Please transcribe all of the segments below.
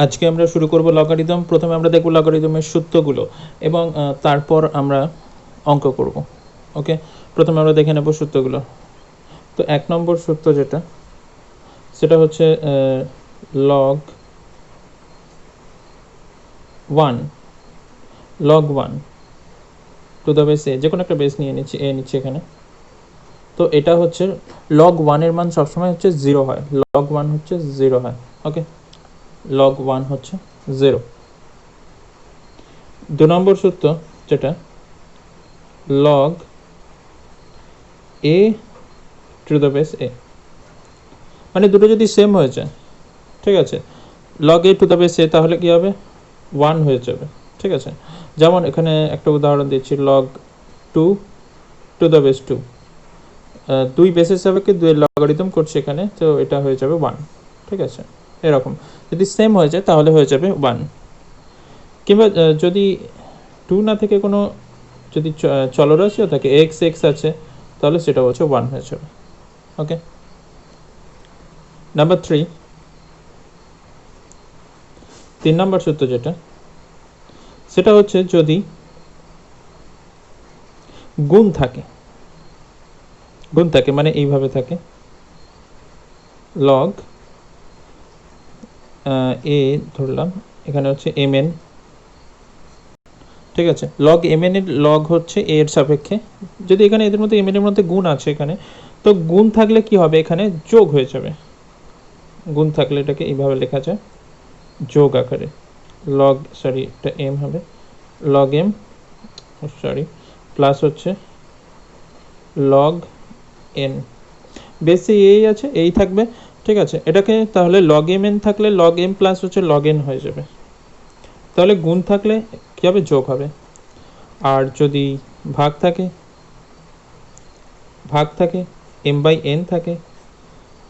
আজকে আমরা শুরু করব লগারিদম। প্রথমে আমরা দেখব লগারিদমের সূত্রগুলো এবং তারপর আমরা অঙ্ক করব। ওকে, প্রথমে আমরা দেখে নেব সূত্রগুলো। তো 1 নম্বর সূত্র যেটা, সেটা হচ্ছে লগ 1 টু দ্য বেস এ, যে কোনো একটা বেস নিয়ে নিচ্ছি, এ নিচ্ছি এখানে। তো এটা হচ্ছে লগ 1-এর মান সবসময় হচ্ছে 0 হয়, লগ 1 হচ্ছে 0 হয়। ওকে, লগ 1 হচ্ছে 0। 2 নম্বর সূত্র যেটা, log A to the base A, মানে দুটো যদি সেম হয়ে যায়, ঠিক আছে, log A to the base A, তাহলে কী হবে, 1 হয়ে যাবে। ঠিক আছে, যেমন এখানে একটা উদাহরণ দিচ্ছি, লগ 2 টু দ্য বেস 2, 2 বেসের সাপেক্ষে 2-এর লগারিদম করছে এখানে, তো এটা হয়ে যাবে 1। ঠিক আছে, এরকম যদি সেম হয়ে যায় তাহলে হয়ে যাবে 1। কিংবা যদি 2 না থেকে কোনো যদি চলরাশিও থাকে, এক্স এক্স আছে, তাহলে সেটা হচ্ছে 1 হয়ে যাবে। ওকে, নাম্বার 3, 3 নম্বর সূত্র যেটা, সেটা হচ্ছে যদি গুণ থাকে, মানে এইভাবে থাকে, লগ এ ধরলাম, এখানে হচ্ছে এম এন। ঠিক আছে, লগ এম এন এর লগ হচ্ছে এ এর সাপেক্ষে, যদি এখানে এদের মধ্যে এম এন এর মধ্যে গুণ আছে এখানে, তো গুণ থাকলে কি হবে, এখানে যোগ হয়ে যাবে। গুণ থাকলে এটাকে এইভাবে লেখা যায় যোগ আকারে, লগ সরি এটা এম হবে, লগ এম সরি প্লাস হচ্ছে লগ এন, বেসে এই আছে, এই থাকবে। ঠিক আছে, এটাকে তাহলে লগ এম এন থাকলে লগ এম প্লাস হচ্ছে লগ এন হয়ে যাবে, তাহলে গুণ থাকলে কী হবে, যোগ হবে। আর যদি ভাগ থাকে এম বাই এন থাকে,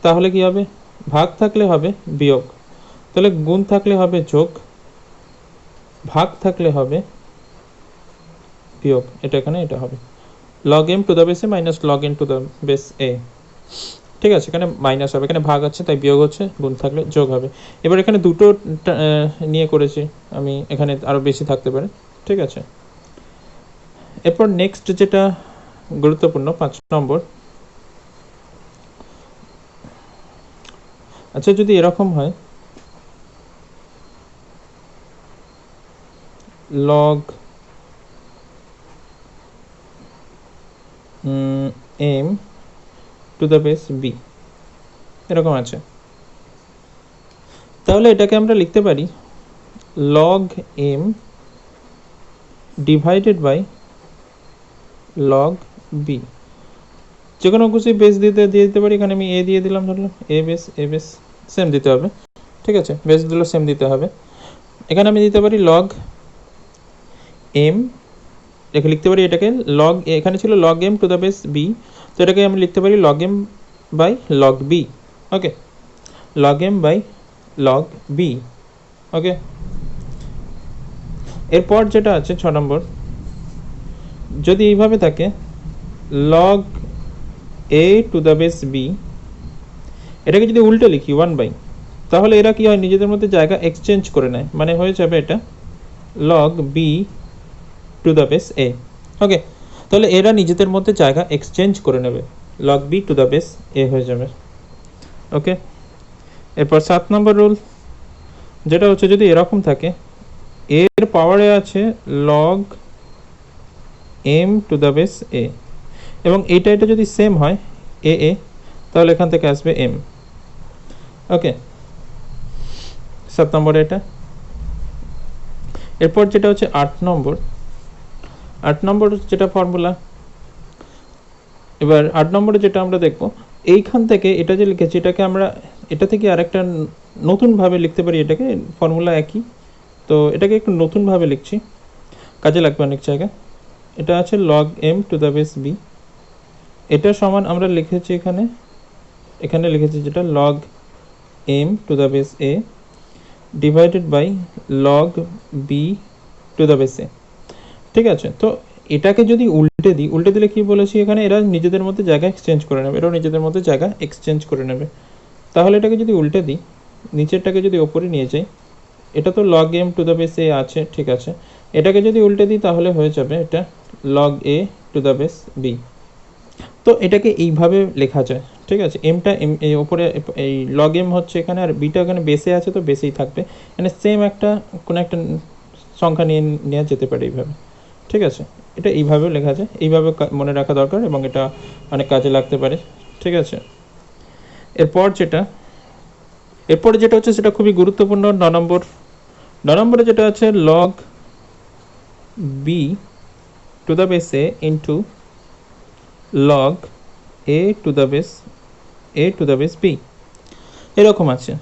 তাহলে কি হবে, ভাগ থাকলে হবে বিয়োগ, তাহলে গুণ থাকলে হবে যোগ, ভাগ থাকলে হবে বিয়োগ, এটা এখানে এটা হবে log M to the base A minus log N to the base A. ঠিক আছে, এখানে মাইনাস হবে, এখানে ভাগ আছে তাই বিয়োগ হচ্ছে, গুণ থাকলে যোগ হবে। এবার এখানে দুটো নিয়ে করেছি আমি, এখানে আরও বেশি থাকতে পারে। ঠিক আছে, এরপর নেক্সট যেটা গুরুত্বপূর্ণ 5 নম্বর, আচ্ছা যদি এরকম হয়, log M to the base B, এরকম আছে, তাহলে এটাকে আমরা লিখতে পারি log M divided by log B, যে কোনো কিছু বেস দিয়ে দিতে পারি। এখানে আমি এ দিয়ে দিলাম, ধরলাম এ বেস সেম দিতে হবে। ঠিক আছে, বেসগুলো সেম দিতে হবে। এখানে আমি দিতে পারি লগ এম, এখানে লিখতে পারি এটাকে লগ, এখানে ছিল log M to the base B, তো এটাকে আমি লিখতে পারি log M by log B. Okay, log M by log B. Okay, এরপর যেটা আছে 6 নম্বর, যদি এইভাবে থাকে log A to the base B, এটাকে যদি উল্টে লিখি 1 বাই, তাহলে এরা কি হয়, নিজেদের মধ্যে জায়গা এক্সচেঞ্জ করে নেয়, মানে হয়ে যাবে এটা log B to the base A. Okay, তাহলে এরা নিজেদের মধ্যে জায়গা এক্সচেঞ্জ করে নেবে, log B to the base A হয়ে যাবে। ওকে, এরপর 7 নম্বর রুল, যেটা হচ্ছে যদি এরকম থাকে, এর পাওয়ারে আছে log M to the base A, এবং এটা যদি সেম হয় এ এ, তাহলে এখান থেকে আসবে এম। ওকে, 7 নম্বরে এটা। এরপর যেটা হচ্ছে 8 নম্বর, 8 নম্বর যেটা ফর্মুলা, এবার 8 নম্বরে যেটা আমরা দেখব, এইখান থেকে এটা যে লিখেছি, এটাকে আমরা এটা থেকে আরেকটা নতুনভাবে লিখতে পারি, এটাকে ফর্মুলা একই, তো এটাকে একটু নতুনভাবে লিখছি, কাজে লাগবে অনেক জায়গায়। এটা আছে log M to the base B, এটা সমান আমরা লিখেছি এখানে লিখেছি যেটা log M to the base A divided by log B to the base A. ঠিক আছে, তো এটাকে যদি উল্টে দিই, উল্টে দিলে কি বলেছি, এখানে এরা নিজেদের মধ্যে জায়গা এক্সচেঞ্জ করে নেবে, এরাও নিজেদের মধ্যে জায়গা এক্সচেঞ্জ করে নেবে। তাহলে এটাকে যদি উল্টে দিই, নিচেরটাকে যদি ওপরে নিয়ে যাই, এটা তো log M to the base A আছে, ঠিক আছে। এটাকে যদি উল্টে দিই তাহলে হয়ে যাবে এটা log A to the base B. তো এটাকে এইভাবে লেখা যায়, ঠিক আছে। এমটা এম এই ওপরে এই লগ এম হচ্ছে এখানে, আর বিটা এখানে বেসে আছে তো বেসেই থাকবে, মানে সেম একটা কোনো একটা সংখ্যা নিয়ে নেওয়া যেতে পারে এইভাবে, ঠিক আছে। এটা এইভাবেও লেখা যায়, এইভাবে মনে রাখা দরকার, এবং এটা অনেক কাজে লাগতে পারে, ঠিক আছে। এরপরে যেটা হচ্ছে সেটা খুবই গুরুত্বপূর্ণ, 9 নম্বরে যেটা আছে log B to the base A into log A to the base B, এরকম আছে।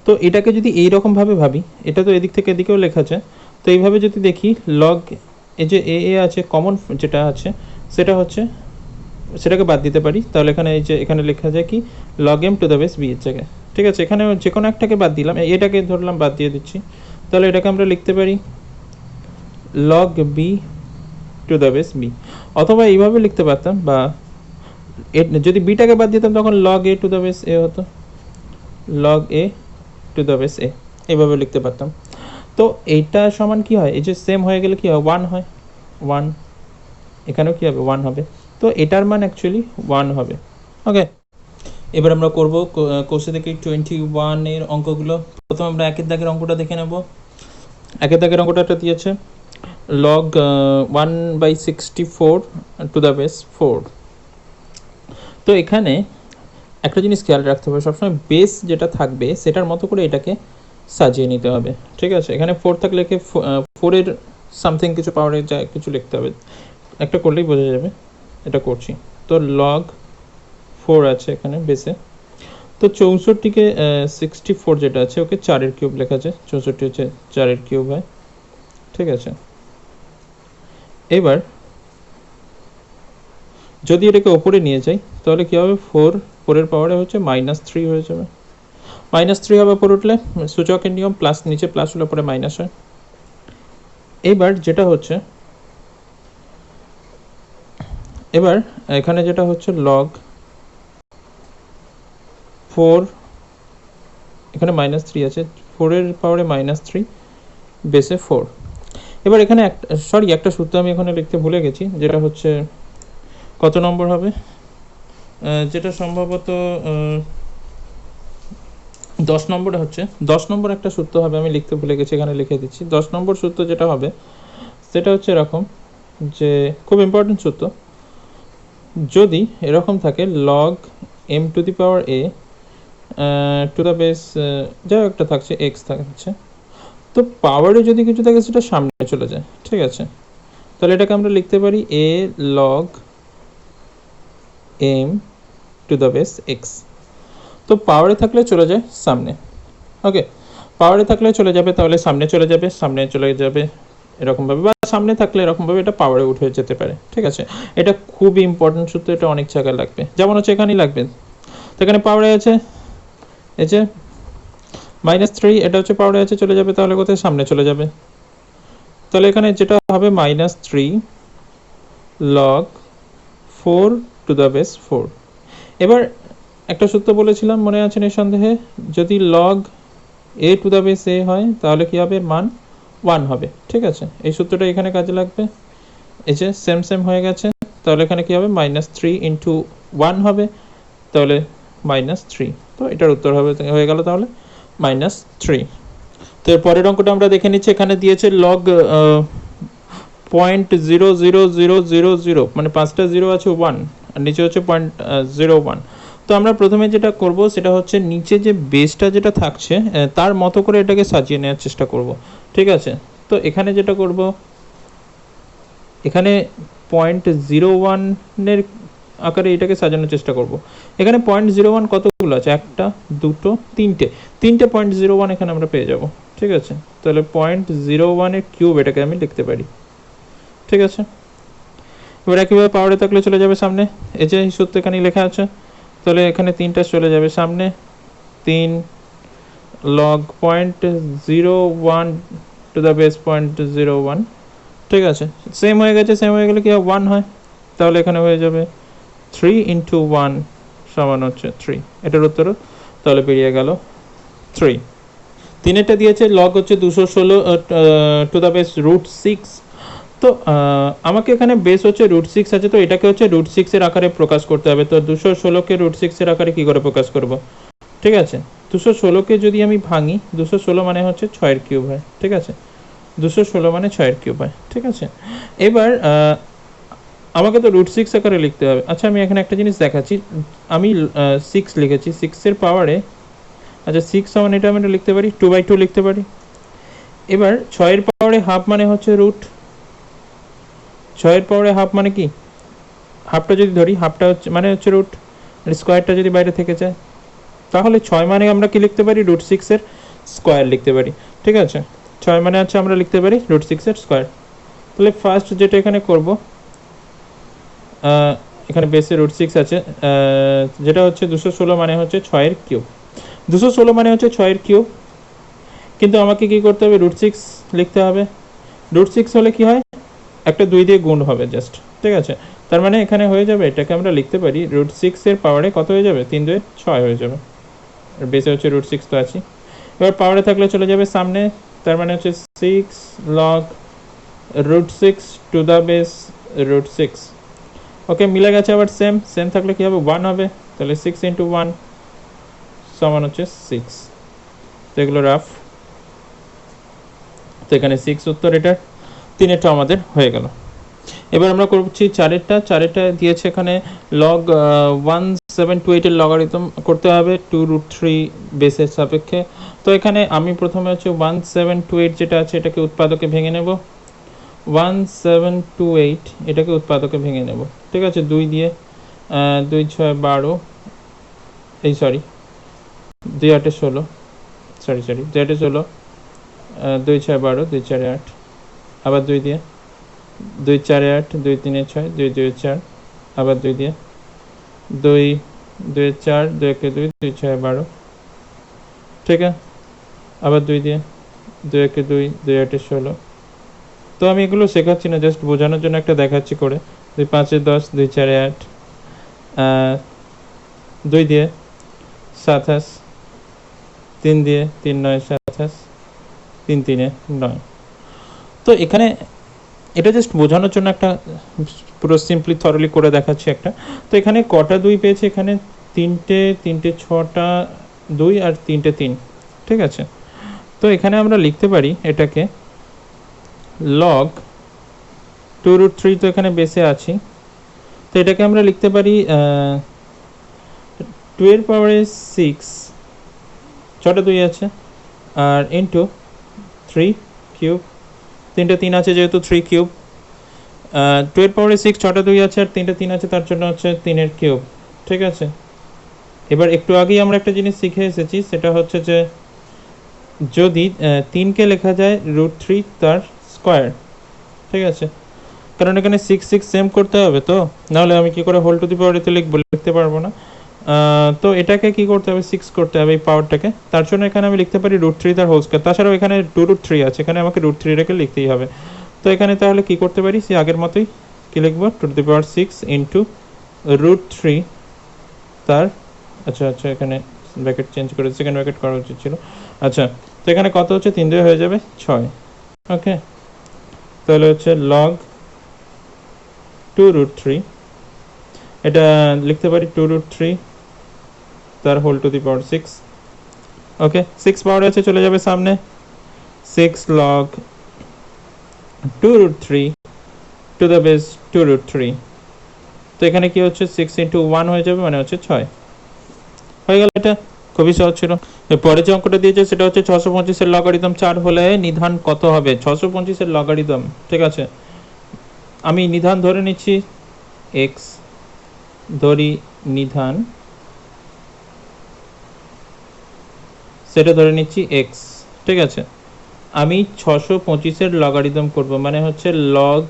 তো এটাকে যদি এইরকমভাবে ভাবি, এটা তো এদিক থেকে এদিকেও লেখা যায়, তো এইভাবে যদি দেখি লগ এই যে এ আছে কমন যেটা আছে সেটা হচ্ছে, সেটাকে বাদ দিতে পারি, তাহলে এখানে এই যে এখানে লেখা যায় কি log M to the base B এর জায়গায়, ঠিক আছে। এখানে যে কোনো একটাকে বাদ দিলাম, এটাকে ধরলাম বাদ দিয়ে দিচ্ছি, তাহলে এটাকে আমরা লিখতে পারি log B to the base B, অথবা এইভাবে লিখতে পারতাম, বা যদি বিটাকে বাদ দিতাম তখন log A to the base A হতো, log A to the base A, এইভাবে লিখতে পারতাম। তো এইটা সমান কি হয়, এই যে সেম হয়ে গেলে কি হয়, 1 হয়, 1, এখানেও কি হবে 1 হবে, তো এটার মান অ্যাকচুয়ালি 1 হবে। ওকে, এবার আমরা করব কোর্সে থেকে 21 এর অঙ্কগুলো। প্রথমে আমরা একের দাগের অঙ্কটা দেখে নেব। একের দাগের অঙ্কটা দিয়েছে লগ 1/64 টু দ্য বেস 4। তো এখানে একটা জিনিস খেয়াল রাখতে হবে, সবসময় বেস যেটা থাকবে সেটার মতো করে এটাকে সাজিয়ে নিতে হবে, ঠিক আছে। এখানে 4 থাকলে 4-এর সামথিং কিছু পাওয়ারে যা কিছু লিখতে হবে, একটা করলেই বোঝা যাবে। এটা করছি, তো লগ 4 আছে এখানে বেসে, তো 64কে 64 যেটা আছে ওকে 4-এর কিউব লেখা আছে, 64 হচ্ছে 4-এর কিউব হয়, ঠিক আছে। এবার যদি এটাকে ওপরে নিয়ে যাই তাহলে কী হবে, 4-এর পাওয়ারে হচ্ছে -3 হয়ে যাবে, -3 হবে উপরে উঠলে, সূচকের নিয়ম প্লাস, নিচে প্লাস হলে পরে মাইনাস হয়। এবার যেটা হচ্ছে, এবার এখানে যেটা হচ্ছে লগ 4, এখানে -3 আছে, 4-এর পাওয়ারে -3 বেসে 4। এবার এখানে একটা সূত্র আমি এখানে লিখতে ভুলে গেছি, যেটা হচ্ছে কত নম্বর হবে, যেটা সম্ভবত 10 নম্বরে হচ্ছে, 10 নম্বর একটা সূত্র হবে, আমি লিখতে ভুলে গেছি, এখানে লিখে দিচ্ছি। 10 নম্বর সূত্র যেটা হবে সেটা হচ্ছে এরকম, যে খুব ইম্পর্টেন্ট সূত্র, যদি এরকম থাকে log M to the power A to the base, যাই একটা থাকছে এক্স থাকছে, তো পাওয়ারে যদি কিছু থাকে সেটা সামনে চলে যায়, ঠিক আছে। তাহলে এটাকে আমরা লিখতে পারি A log M to the base X. তো পাওয়ারে থাকলে চলে যায় সামনে, ওকে, পাওয়ারে থাকলে চলে যাবে, তাহলে সামনে চলে যাবে এরকমভাবে, বা সামনে থাকলে এরকমভাবে এটা পাওয়ারে উঠে যেতে পারে, ঠিক আছে। এটা খুবই ইম্পর্টেন্ট সূত্র, এটা অনেক জায়গায় লাগবে, যেমন হচ্ছে এখানেই লাগবে। তো এখানে পাওয়ারে আছে এই যে -3, এটা হচ্ছে পাওয়ারে আছে, চলে যাবে, তাহলে কোথায় সামনে চলে যাবে, তাহলে এখানে যেটা হবে -3 লগ 4 টু দ্য বেস 4। এবার একটা সূত্র বলেছিলাম মনে আছে নিঃসন্দেহে, যদি log A to the base A হয় তাহলে কি হবে, মান 1 হবে, ঠিক আছে। এই সূত্রটা এখানে কাজে লাগবে, এই যে সেম হয়ে গেছে, তাহলে এখানে কি হবে -3 ইন্টু 1 হবে, তাহলে -3, তো এটার উত্তর হবে, হয়ে গেল তাহলে -3। তো এর পরের অঙ্কটা আমরা দেখে নিচ্ছি, এখানে দিয়েছে লগ 0.00000, মানে 5টা 0 আছে 1, আর নিচে হচ্ছে 0.01। তো আমরা প্রথমে যেটা করব সেটা হচ্ছে নিচে যে বেসটা যেটা থাকছে তার মতো করে এটাকে সাজিয়ে নেওয়ার চেষ্টা করব, ঠিক আছে। তো এখানে যেটা করব, এখানে 0.01-এর আকারে এটাকে সাজানোর চেষ্টা করব। এখানে 0.01 কতগুলো আছে, 1টা 2টো 3টে 0.01 এখানে আমরা পেয়ে যাব, ঠিক আছে। তাহলে 0.01-এর কিউব এটাকে আমি লিখতে পারি, ঠিক আছে। এবার একইভাবে পাওয়ারে থাকলে চলে যাবে সামনে, এই যে সূত্র এখানে লেখা আছে, তাহলে এখানে 3টা চলে যাবে সামনে, 3 লগ 0.01 টু দ্য বেস 0.01, ঠিক আছে। সেম হয়ে গেলে কি 1 হয়, তাহলে এখানে হয়ে যাবে 3 ইন্টু 1 সমান হচ্ছে 3, এটার উত্তর তাহলে বেরিয়ে গেল 3। তো তিনেরটা দিয়েছে লগ হচ্ছে 216 টু দ্য বেস রুট 6। তো আমাকে এখানে বেস হচ্ছে রুট 6 আছে, তো এটাকে হচ্ছে রুট 6 এর আকারে প্রকাশ করতে হবে। তো 216কে রুট 6 এর আকারে কি করে প্রকাশ করব? ঠিক আছে, 216কে যদি আমি ভাঙি, 216 মানে হচ্ছে 6 এর কিউব হয়। ঠিক আছে, 216 মানে 6 এর কিউব হয়। ঠিক আছে, এবার আমাকে তো রুট 6 আকারে লিখতে হবে। আচ্ছা, আমি এখানে একটা জিনিস দেখাচ্ছি। আমি 6 লিখেছি, 6 এর পাওয়ারে, আচ্ছা 6 সমান এটা আমি লিখতে পারি 2/2 লিখতে পারি। এবার 6 এর পাওয়ারে হাফ মানে হচ্ছে রুট, 6 এর পাওয়ারে হাফ মানে কি, হাফটা যদি ধরি, হাফটা হচ্ছে মানে হচ্ছে রুট, আর স্কোয়ারটা যদি বাইরে থেকে যায়, তাহলে 6 মানে আমরা কি লিখতে পারি, রুট 6 এর স্কোয়ার লিখতে পারি। ঠিক আছে, 6 মানে হচ্ছে আমরা লিখতে পারি রুট 6 এর স্কোয়ার। তাহলে ফার্স্ট যেটা এখানে করব, এখানে বেসে রুট 6 আছে, যেটা হচ্ছে 216 মানে হচ্ছে 6 এর কিউব। 216 মানে হচ্ছে 6 এর কিউব, কিন্তু আমাকে কি করতে হবে, রুট 6 লিখতে হবে। রুট 6 হলে কি হয়, একটা 2 দিয়ে গুণ হবে জাস্ট। ঠিক আছে, তার মানে এখানে হয়ে যাবে, এটাকে আমরা লিখতে পারি রুট 6 এর পাওয়ারে কত হয়ে যাবে, 3 2 6 হয়ে যাবে। আর বেসে হচ্ছে রুট 6 তো আছে, এবার পাওয়ারে থাকলে চলে যাবে সামনে, তার মানে হচ্ছে 6 log root 6 to the base root 6। Okay, মিলে গেছে। আবার সেম সেম থাকলে কি হবে, 1 হবে। তাহলে 6 ইন্টু 1 সমান হচ্ছে 6। তো এগুলো রাফ, তো এখানে 6 উত্তর, এটা 3-এরটা আমাদের হয়ে গেল। এবার আমরা করছি 4-এরটা দিয়েছে এখানে লগ 1728 এর লগারিদম করতে হবে 2√3 বেসের সাপেক্ষে। তো এখানে আমি প্রথমে হচ্ছে 1728 যেটা আছে এটাকে উৎপাদকে ভেঙে নেব, 1728 এটাকে উৎপাদকে ভেঙে নেব। ঠিক আছে, 2 দিয়ে 2 6 12, এই সরি 2 8 16, সরি 2 8 16, 2 6 12, 2 4 8, আবার 2 দিয়ে 2 4 8, 2 3 6, 2 2 4, আবার 2 দিয়ে 2 2 4, 2 1 2, 2 6 12। ঠিক আছে, আবার 2 দিয়ে 2 1 2, 2 8 16। তো আমি এগুলো শেখাচ্ছি না, জাস্ট বোঝানোর জন্য একটা দেখাচ্ছি করে। 2 5 10, 2 4 8, 2 দিয়ে 27, 3 দিয়ে 3 9 27, 3 3 9। তো এখানে এটা জাস্ট বোঝানোর জন্য একটা পুরো সিম্পলি থরলি করে দেখাচ্ছি একটা। তো এখানে কটা 2 পেয়েছে, এখানে 3টে 6টা 2 আর 3টে 3। ঠিক আছে, তো এখানে আমরা লিখতে পারি এটাকে লগ 2√3, তো এখানে বেসে আছি, তো এটাকে আমরা লিখতে পারি 2 এর পাওয়ারে 6, 6টা 2 আছে, আর ইন্টু 3 কিউব, 3টে 3 আছে যেহেতু 3 কিউব, 2 এর পাওয়ারে 6, 6টা 2 আছে আর 3টে 3 আছে, তার জন্য হচ্ছে 3 এর কিউব। ঠিক আছে, এবার একটু আগেই আমরা একটা জিনিস শিখে এসেছি, সেটা হচ্ছে যে যদি 3কে লেখা যায় √3 তার স্কোয়ার। ঠিক আছে, কারণ এখানে 6 6 সেম করতে হবে, তো নাহলে আমি কি করে হোল টু দি পাওয়ার এতে লিখতে পারবো না। তো এটাকে কি করতে হবে, 6 করতে হবে এই পাওয়ারটাকে, তার জন্য এখানে আমি লিখতে পারি √3 তার হোল স্কোয়ার। তাছাড়াও এখানে 2√3 আছে, এখানে আমাকে √3 রেখে লিখতেই হবে। তো এখানে তাহলে কি করতে পারি, সে আগের মতোই কি লিখবো, টু দি পাওয়ার 6 ইন্টু √3 তার, আচ্ছা এখানে ব্র্যাকেট চেঞ্জ করে সেকেন্ড ব্র্যাকেট করা উচিত ছিল। আচ্ছা, তো এখানে কত হচ্ছে, 3 2 হয়ে যাবে 6। ওকে, তাহলে হচ্ছে লগ 2√3, এটা লিখতে পারি 2√3 তার হোল টু দি পাওয়ার 6। ওকে, 6 পাওয়ার আছে, চলে যাবে সামনে, 6 লগ 2√3 টু দ্য বেস 2√3। তো এখানে কি হচ্ছে, 6 ইন্টু 1 হয়ে যাবে, মানে হচ্ছে 6 হয়ে গেল। এটা খুবই সহজ ছিল। পরে যে অঙ্কটা দিয়েছে সেটা হচ্ছে 625 এর লগারিদম 4 হলে নিধান কত হবে। 625 এর লগারিদম, ঠিক আছে, আমি নিধান ধরে নিচ্ছি x, ধরি নিধান সেটা ধরে নিচ্ছি x। ঠিক আছে, আমি 625 এর লগারিদম করব, মানে হচ্ছে লগ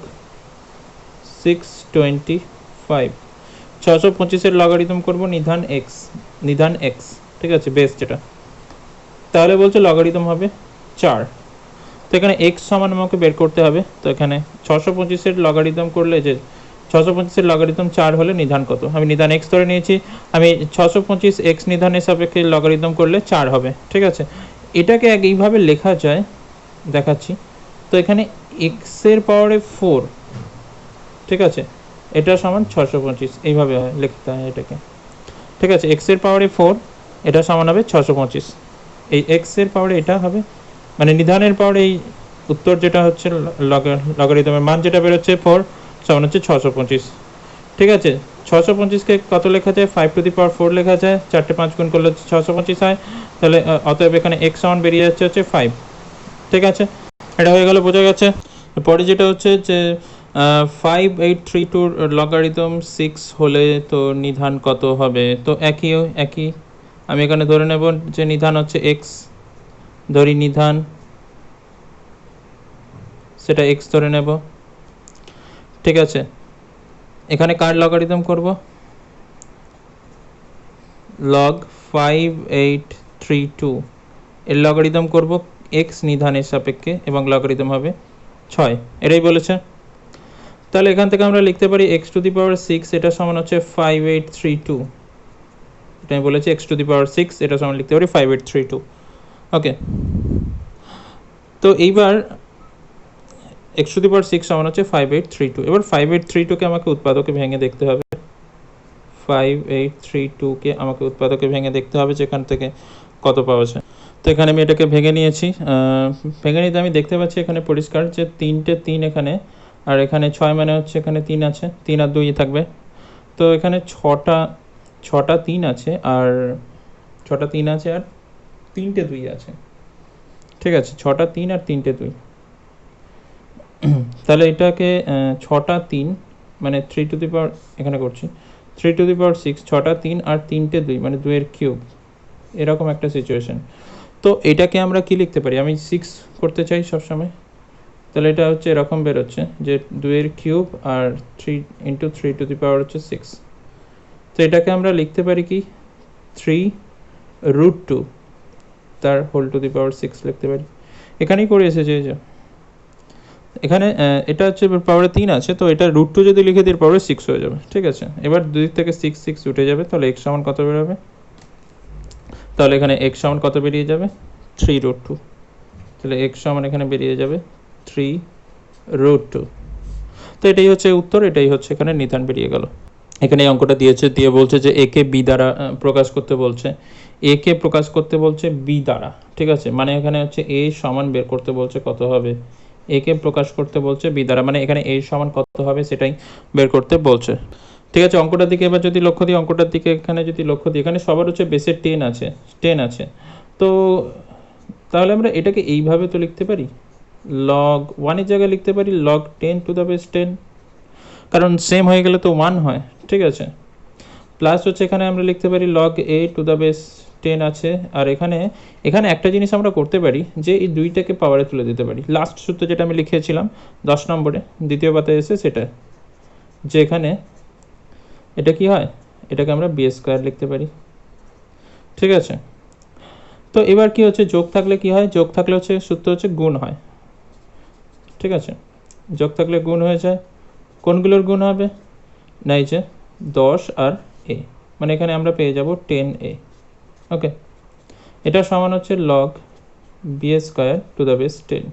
625, 625 এর লগারিদম করব নিধান x। ঠিক আছে, বেস যেটা, তাহলে বলছে লগারিদম হবে 4। তো এখানে x সমান আমাকে বের করতে হবে। তো এখানে 625 এর লগারিদম করলে, যে 625 এর লগারিদম 4 হলে নিধান কত, আমি নিধান x ধরে নিয়েছি, আমি 625 x নিধানের সাপেক্ষে লগারিদম করলে 4 হবে। ঠিক আছে, এটাকে এইভাবে লেখা যায়, দেখাচ্ছি। তো এখানে এক্সের পাওয়ারে 4, ঠিক আছে, এটা সমান 625, এইভাবে লিখতে হয় এটাকে, ঠিক আছে। এক্সের পাওয়ারে 4 এটা সমান হবে 625, এই এক্সের পাওয়ারে এটা হবে, মানে নিধানের পাওয়ারে এই উত্তর যেটা হচ্ছে লগারিদমের মান যেটা বেরোচ্ছে 4 সমান হচ্ছে 625, ঠিক আছে। 625কে কত লেখা যায়, 5^4 লেখা যায়, 4টে 5 গুণ করলে 625 হয়, তাহলে অতএব এখানে এক্স সমান বেরিয়ে যাচ্ছে হচ্ছে 5, ঠিক আছে। এটা হয়ে গেল, বোঝা গেছে। পরে যেটা হচ্ছে যে 5832 লগারিদম 6 হলে তো নিধান কত হবে, তো একই আমি এখানে ধরে নেব যে নিধান হচ্ছে এক্স, ধরি নিধান সেটা এক্স ধরে নেব, ঠিক আছে। এখানে কার লগারিদম করব, লগ 5832 এর লগারিদম করব এক্স নিধানের সাপেক্ষে এবং লগারিদম হবে 6, এটাই বলেছে। তাহলে এখান থেকে আমরা লিখতে পারি x⁶, এটা সমান হচ্ছে 5832, এটা আমি বলেছি x⁶, এটা সমান লিখতে পারি 5832, ওকে। তো এইবার x⁶ সমান হচ্ছে 5832, এবার 5832কে আমাকে উৎপাদকে ভেঙে দেখতে হবে, 5832কে আমাকে উৎপাদকে ভেঙে দেখতে হবে যেখান থেকে কত পাওয়া যায়। তো এখানে আমি এটাকে ভেঙে নিয়েছি, ভেঙে নিতে আমি দেখতে পাচ্ছি এখানে পরিষ্কার যে 3টে 3 এখানে, আর এখানে 6 মানে হচ্ছে এখানে 3 আছে, 3 আর 2 থাকবে। তো এখানে 6টা 3 আছে, আর 6টা 3 আছে আর 3টে 2 আছে, ঠিক আছে। 6টা 3 আর 3টে 2, তাহলে এটাকে 6টা 3 মানে 3 এখানে করছি 3^6, 6টা 3 আর 3টে 2 মানে 2 এর কিউব, এরকম একটা সিচুয়েশন। তো এটাকে আমরা কি লিখতে পারি, আমি 6 করতে চাই সবসময়, তাহলে এটা হচ্ছে এরকম বেরোচ্ছে যে 2 এর কিউব আর 3 × 3 হচ্ছে 6। তো এটাকে আমরা লিখতে পারি কি 3√2 তার হোল টু দি পাওয়ার 6 লিখতে পারি, এখানেই করে এসেছে যে এখানে এটা হচ্ছে পাওয়ারে 3 আছে, তো এটা √2 যদি লিখে দিই পাওয়ারে 6 হয়ে যাবে, ঠিক আছে। এবার 2 থেকে 6 উঠে যাবে, তাহলে x সমান কত বেরোবে, তাহলে এখানে x সমান কত বেরিয়ে যাবে 3√2, তাহলে x সমান এখানে বেরিয়ে যাবে 3√2। তো এটাই হচ্ছে উত্তর, এটাই হচ্ছে এখানে নিধান বেরিয়ে গেল। এখানে এই অঙ্কটা দিয়েছে, দিয়ে বলছে যে একে বি দ্বারা প্রকাশ করতে বলছে, একে প্রকাশ করতে বলছে বি দ্বারা, ঠিক আছে। মানে এখানে হচ্ছে এ সমান বের করতে বলছে কত হবে, একে প্রকাশ করতে বলছে বি দ্বারা, মানে এখানে এ সমান কত হবে সেটাই বের করতে বলছে, ঠিক আছে। অঙ্কটার দিকে এবার যদি লক্ষ্য দিই, অঙ্কটার দিকে এখানে যদি লক্ষ্য দিই, এখানে সবার হচ্ছে বেসের 10 আছে, তো তাহলে আমরা এটাকে এইভাবে তো লিখতে পারি, log 1 এর জায়গায় লিখতে পারি log 10⁻10, কারণ সেম হয়ে গেলে তো 1 হয়, ঠিক আছে। প্লাস হচ্ছে এখানে আমরা লিখতে পারি log a⁻10 আছে, আর এখানে একটা জিনিস আমরা করতে পারি যে এই দুইটাকে পাওয়ারে তুলে দিতে পারি, লাস্ট সূত্র যেটা আমি লিখেছিলাম 10 নম্বরে দ্বিতীয় পাতায় এসে, সেটা যে এখানে এটা কি হয়, এটাকে আমরা b² লিখতে পারি, ঠিক আছে। তো এবার কি হচ্ছে, যোগ থাকলে কি হয়, যোগ থাকলে হচ্ছে সূত্র হচ্ছে গুণ হয়, ঠিক আছে। যোগ থাকলে গুণ হয়ে যায়, কোনগুলোর গুণ হবে না, এই যে 10 আর a, মানে এখানে আমরা পেয়ে যাব 10a, ওকে। এটা সমান হচ্ছে log b²⁻10।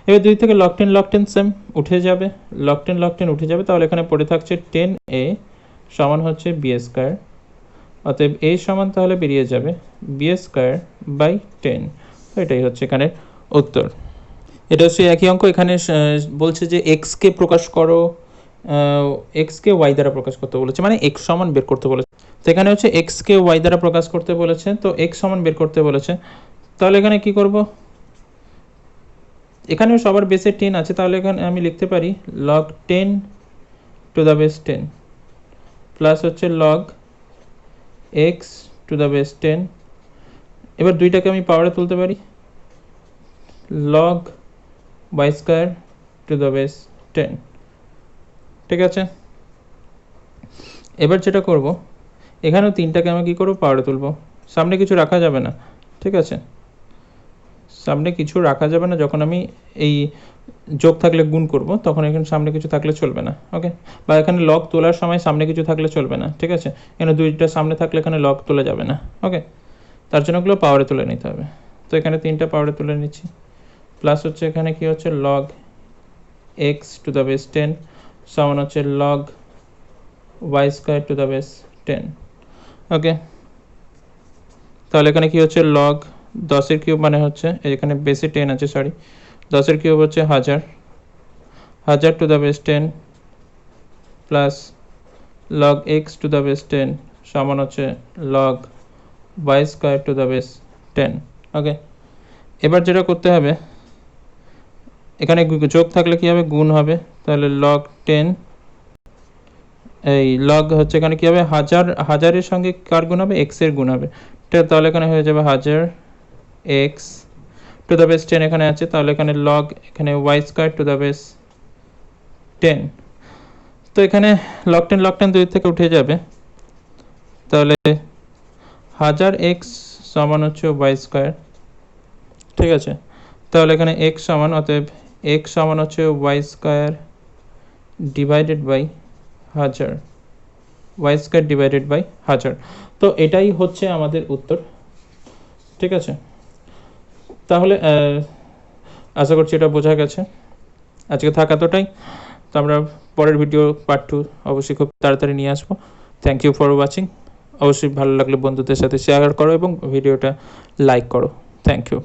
এবার 2 থেকে log 10 সেম উঠে যাবে, log 10 উঠে যাবে, তাহলে এখানে পড়ে থাকছে 10a সমান হচ্ছে b², অতএব a সমান তাহলে বেরিয়ে যাবে b²/10, তো এটাই হচ্ছে এখানে উত্তর। এটা হচ্ছে একই অঙ্ক, এখানে বলছে যে এক্সকে প্রকাশ করো, এক্সকে ওয়াই দ্বারা প্রকাশ করতে বলেছে, মানে এক্স সমান বের করতে বলেছে। তো এখানে হচ্ছে এক্সকে ওয়াই দ্বারা প্রকাশ করতে বলেছে, তো এক্স সমান বের করতে বলেছে, তাহলে এখানে কি করব, এখানেও সবার বেসে 10 আছে, তাহলে এখানে আমি লিখতে পারি log 10⁻10 প্লাস হচ্ছে log x⁻10, এবার দুইটাকে আমি পাওয়ারে তুলতে পারি log y²⁻10, ঠিক আছে। এবার যেটা করব, এখানেও 3টাকে আমি কি করব, পাওয়ারে তুলব, সামনে কিছু রাখা যাবে না, ঠিক আছে। সামনে কিছু রাখা যাবে না, যখন আমি এই যোগ থাকলে গুণ করব তখন এখানে সামনে কিছু থাকলে চলবে না, ওকে। বা এখানে লগ তোলার সময় সামনে কিছু থাকলে চলবে না, ঠিক আছে। এখানে দুইটা সামনে থাকলে এখানে লগ তোলা যাবে না, ওকে। তার জন্য ওগুলো পাওয়ারে তুলে নিতে হবে। তো এখানে 3টা পাওয়ারে তুলে নিচ্ছি, প্লাস হচ্ছে এখানে কি হচ্ছে log X to the base 10 সমান হচ্ছে log Y square to the base 10। Okay, তাহলে এখানে কি হচ্ছে লগ 10 কিউব মানে হচ্ছে এখানে বেসে 10 আছে, সরি 10 কিউব হচ্ছে 1000 to the base 10 plus log X to the base 10 সমান হচ্ছে log Y square to the base 10। Okay, এবার যেটা করতে হবে এখানে যোগ থাকলে কি হবে গুণ হবে, তাহলে লগ 10 এই লগ হচ্ছে এখানে কি হবে হাজারের সঙ্গে কার গুণ হবে এক্স এর গুণ হবে, তাহলে এখানে হয়ে যাবে 1000 এক্স টু দ্য বেস 10 এখানে আছে, তাহলে এখানে লগ এখানে Y square to the base 10। তো এখানে লগ 10 দুই থেকে উঠে যাবে, তাহলে 1000 এক্স সমান হচ্ছে ওয়াই স্কোয়ার। ঠিক আছে, তাহলে এখানে এক্স সমান, অতএব এক্স সমান হচ্ছে Y square divided by 1000, Y square divided by 1000। তো এটাই হচ্ছে আমাদের উত্তর। ঠিক আছে, তাহলে আশা করছি এটা বোঝা গেছে। আজকে থাক এতটাই, তো আমরা পরের ভিডিও পার্ট 2 অবশ্যই খুব তাড়াতাড়ি নিয়ে আসবো। Thank you for watching. অবশ্যই ভালো লাগলে বন্ধুদের সাথে শেয়ার করো এবং ভিডিওটা লাইক করো। Thank you.